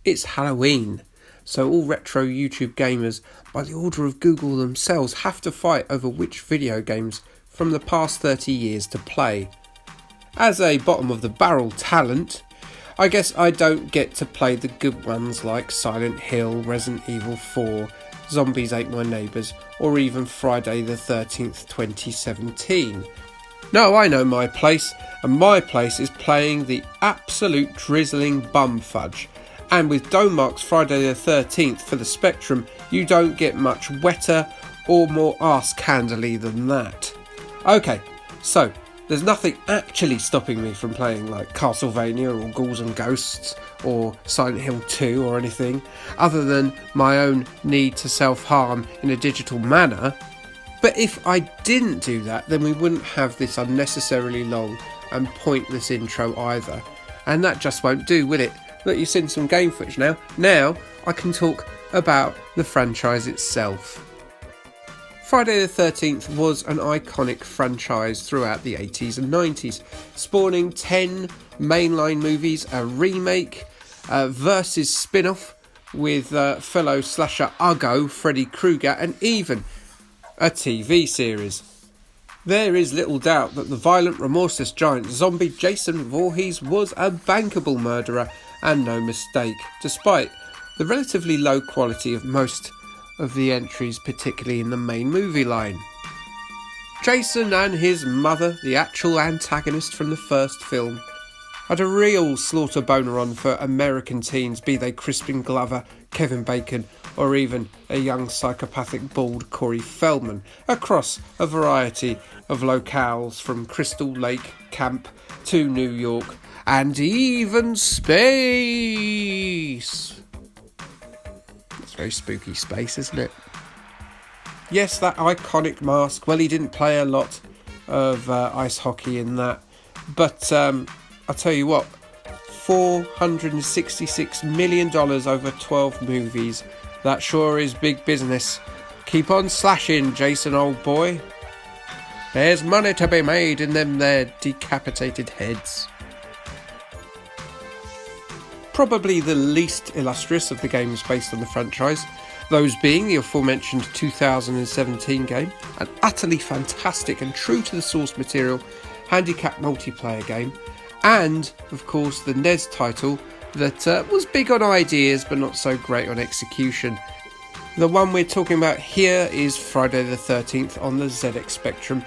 It's Halloween, so all retro YouTube gamers, by the order of Google themselves, have to fight over which video games from the past 30 years to play. As a bottom of the barrel talent, I guess I don't get to play the good ones like Silent Hill, Resident Evil 4, Zombies Ate My Neighbours, or even Friday the 13th 2017. No, I know my place, and my place is playing the absolute drizzling bumfudge. And with Domark's Friday the 13th for the Spectrum, you don't get much wetter or more arse-candly than that. Okay, so there's nothing actually stopping me from playing like Castlevania or Ghouls and Ghosts or Silent Hill 2 or anything, other than my own need to self-harm in a digital manner. But if I didn't do that, then we wouldn't have this unnecessarily long and pointless intro either. And that just won't do, will it? Look, you've seen some game footage now. Now I can talk about the franchise itself. Friday the 13th was an iconic franchise throughout the 80s and 90s, spawning 10 mainline movies, a remake, versus spin-off with fellow slasher Uggo, Freddy Krueger, and even a TV series. There is little doubt that the violent, remorseless giant zombie Jason Voorhees was a bankable murderer, and no mistake, despite the relatively low quality of most of the entries, particularly in the main movie line. Jason and his mother, the actual antagonist from the first film, had a real slaughter boner on for American teens, be they Crispin Glover, Kevin Bacon, or even a young psychopathic bald Corey Feldman, across a variety of locales from Crystal Lake Camp to New York, and even space. That's very spooky space, isn't it? Yes, that iconic mask. Well, he didn't play a lot of ice hockey in that, but I'll tell you what, $466 million over 12 movies. That sure is big business. Keep on slashing, Jason, old boy. There's money to be made in them there decapitated heads. Probably the least illustrious of the games based on the franchise, those being the aforementioned 2017 game, an utterly fantastic and true to the source material handicap multiplayer game, and of course the NES title that was big on ideas but not so great on execution. The one we're talking about here is Friday the 13th on the ZX Spectrum,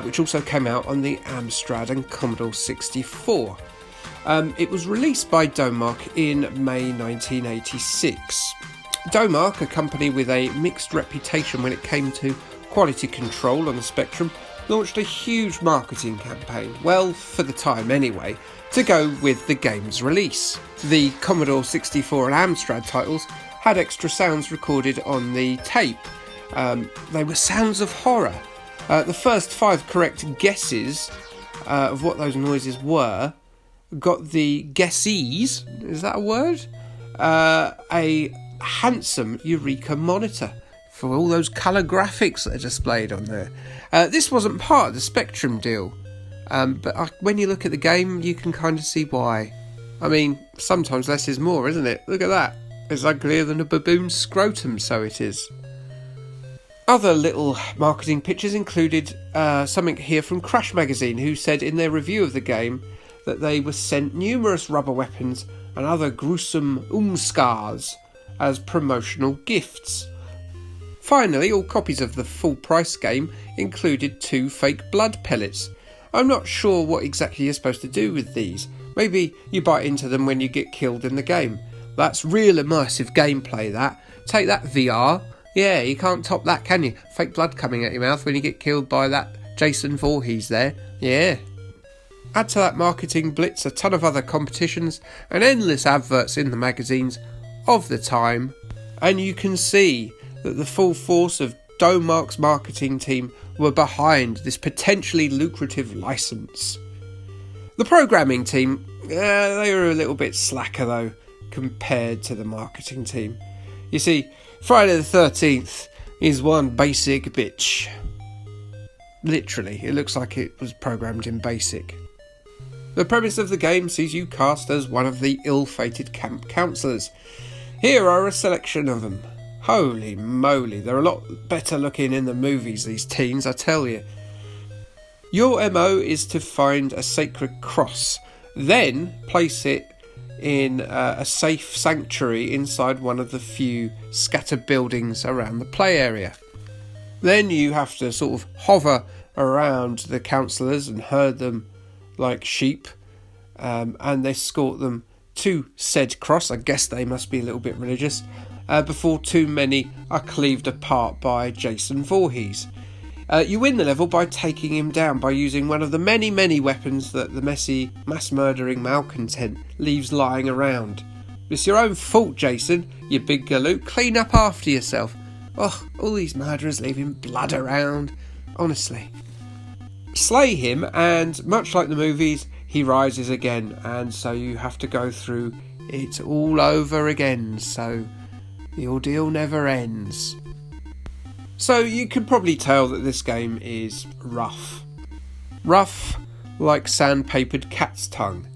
which also came out on the Amstrad and Commodore 64. It was released by Domark in May 1986. Domark, a company with a mixed reputation when it came to quality control on the Spectrum, launched a huge marketing campaign, well, for the time anyway, to go with the game's release. The Commodore 64 and Amstrad titles had extra sounds recorded on the tape. They were sounds of horror. The first 5 correct guesses of what those noises were got the guessees, is that a word? A handsome Eureka monitor for all those colour graphics that are displayed on there. This wasn't part of the Spectrum deal, but when you look at the game, you can kind of see why. I mean, sometimes less is more, isn't it? Look at that. It's uglier than a baboon's scrotum, so it is. Other little marketing pictures included something here from Crash Magazine, who said in their review of the game that they were sent numerous rubber weapons and other gruesome scars as promotional gifts. Finally, all copies of the full price game included 2 fake blood pellets. I'm not sure what exactly you're supposed to do with these. Maybe you bite into them when you get killed in the game. That's real immersive gameplay, that. Take that, VR. Yeah, you can't top that, can you? Fake blood coming out your mouth when you get killed by that Jason Voorhees there. Yeah. Add to that marketing blitz a ton of other competitions and endless adverts in the magazines of the time, and you can see that the full force of Domark's marketing team were behind this potentially lucrative license. The programming team, they were a little bit slacker though, compared to the marketing team. You see, Friday the 13th is one basic bitch. Literally, it looks like it was programmed in BASIC. The premise of the game sees you cast as one of the ill-fated camp counsellors. Here are a selection of them. Holy moly, they're a lot better looking in the movies, these teens, I tell you. Your MO is to find a sacred cross, then place it in a safe sanctuary inside one of the few scattered buildings around the play area. Then you have to sort of hover around the counsellors and herd them like sheep, and escort them to said cross. I guess they must be a little bit religious, before too many are cleaved apart by Jason Voorhees. You win the level by taking him down by using one of the many weapons that the messy, mass-murdering malcontent leaves lying around. It's your own fault, Jason, you big galoot. Clean up after yourself. Oh, all these murderers leaving blood around. Honestly. Slay him, and much like the movies, he rises again, and so you have to go through it all over again, so the ordeal never ends. So you can probably tell that this game is rough. Rough like sandpapered cat's tongue.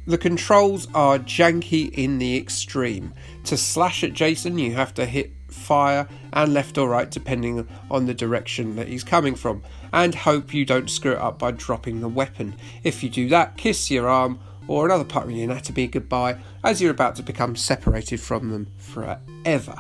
The controls are janky in the extreme. To slash at Jason, you have to hit fire and left or right depending on the direction that he's coming from, and hope you don't screw it up by dropping the weapon. If you do that, kiss your arm or another part of your anatomy goodbye, as you're about to become separated from them forever.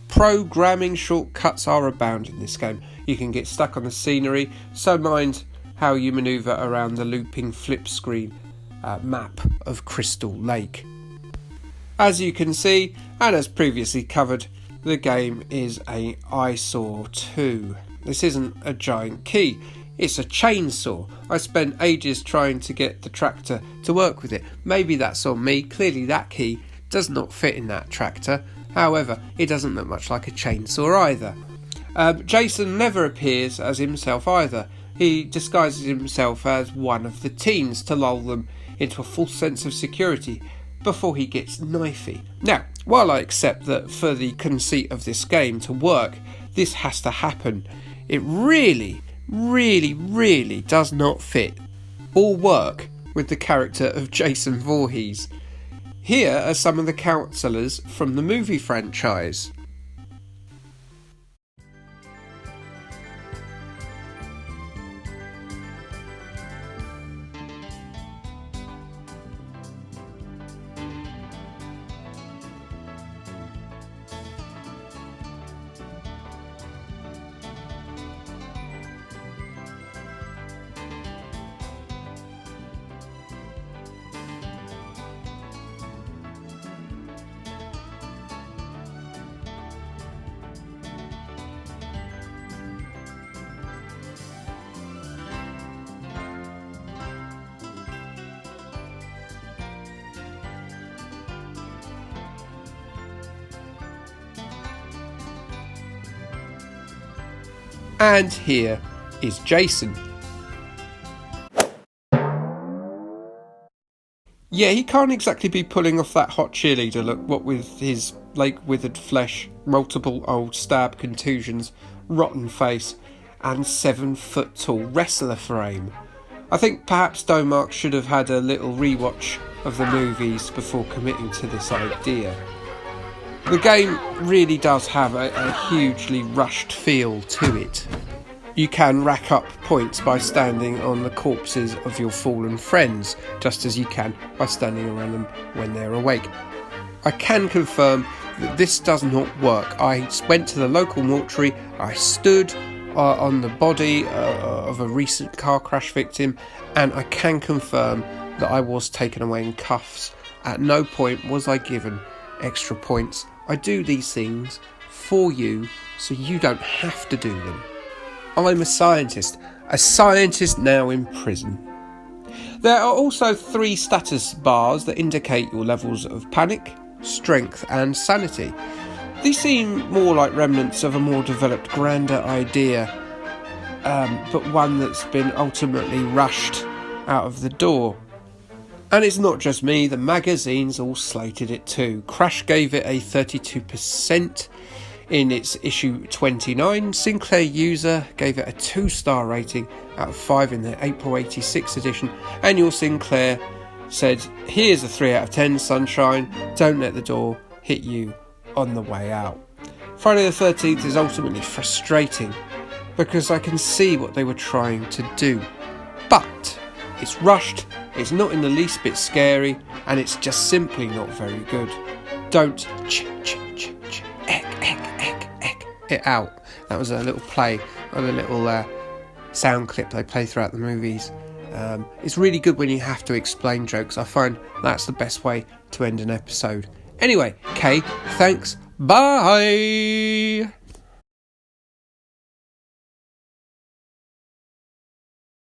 Programming shortcuts are abound in this game. You can get stuck on the scenery, so mind how you manoeuvre around the looping flip screen map of Crystal Lake. As you can see, and as previously covered, the game is an eyesore too. This isn't a giant key, it's a chainsaw. I spent ages trying to get the tractor to work with it. Maybe that's on me, clearly that key does not fit in that tractor. However, it doesn't look much like a chainsaw either. Jason never appears as himself either. He disguises himself as one of the teens to lull them into a false sense of security before he gets knifey. Now, while I accept that for the conceit of this game to work, this has to happen, it really does not fit or work with the character of Jason Voorhees. Here are some of the counsellors from the movie franchise. And here is Jason. Yeah, he can't exactly be pulling off that hot cheerleader look, what with his lake-withered flesh, multiple old stab contusions, rotten face, and 7-foot-tall wrestler frame. I think perhaps Domark should have had a little rewatch of the movies before committing to this idea. The game really does have a hugely rushed feel to it. You can rack up points by standing on the corpses of your fallen friends, just as you can by standing around them when they're awake. I can confirm that this does not work. I went to the local mortuary, I stood on the body of a recent car crash victim, and I can confirm that I was taken away in cuffs. At no point was I given extra points. I do these things for you so you don't have to do them. I'm a scientist now in prison. There are also 3 status bars that indicate your levels of panic, strength and sanity. These seem more like remnants of a more developed, grander idea, but one that's been ultimately rushed out of the door. And it's not just me, the magazines all slated it too. Crash gave it a 32%, In its issue 29, Sinclair User gave it a 2-star rating out of 5 in the April 86 edition. Annual Sinclair said, "Here's a 3 out of 10, Sunshine. Don't let the door hit you on the way out." Friday the 13th is ultimately frustrating because I can see what they were trying to do. But it's rushed, it's not in the least bit scary, and it's just simply not very good. Don't egg it out. That was a little play on a little sound clip they play throughout the movies. It's really good when you have to explain jokes. I find that's the best way to end an episode. Anyway, Kay, thanks. Bye!